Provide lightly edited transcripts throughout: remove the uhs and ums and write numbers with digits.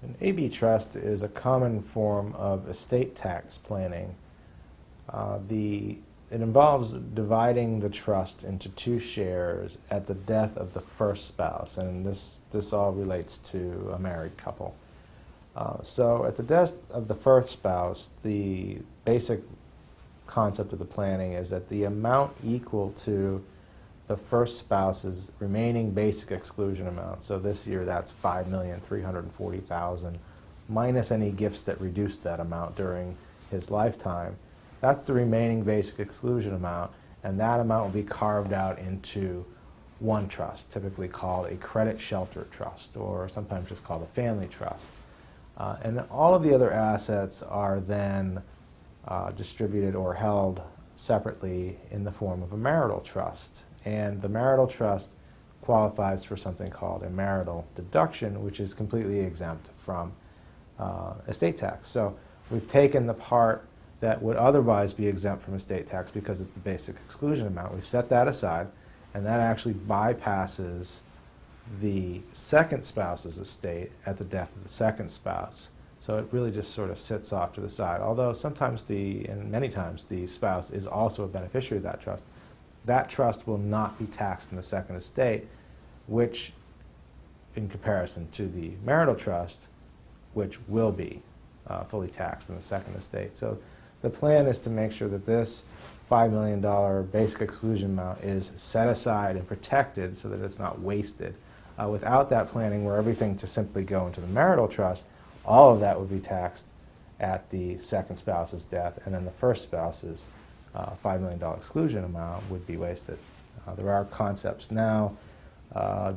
An AB trust is a common form of estate tax planning. It involves dividing the trust into two shares at the death of the first spouse, and this all relates to a married couple. So at the death of the first spouse, the basic concept of the planning is that the amount equal to the first spouse's remaining basic exclusion amount, so this year that's $5,340,000, minus any gifts that reduced that amount during his lifetime. That's the remaining basic exclusion amount, and that amount will be carved out into one trust, typically called a credit shelter trust, or sometimes just called a family trust. And all of the other assets are then distributed or held separately in the form of a marital trust. And the marital trust qualifies for something called a marital deduction, which is completely exempt from estate tax. So we've taken the part that would otherwise be exempt from estate tax because it's the basic exclusion amount. We've set that aside, and that actually bypasses the second spouse's estate at the death of the second spouse. So it really just sort of sits off to the side. Although sometimes and many times, the spouse is also a beneficiary of that trust. That trust will not be taxed in the second estate, which, in comparison to the marital trust, which will be fully taxed in the second estate. So the plan is to make sure that this $5 million basic exclusion amount is set aside and protected so that it's not wasted. Without that planning, were everything to simply go into the marital trust, all of that would be taxed at the second spouse's death, and then the first spouse's $5 million exclusion amount would be wasted. There are concepts now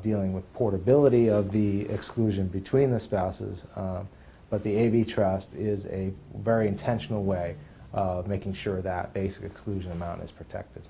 dealing with portability of the exclusion between the spouses, but the AB trust is a very intentional way of making sure that basic exclusion amount is protected.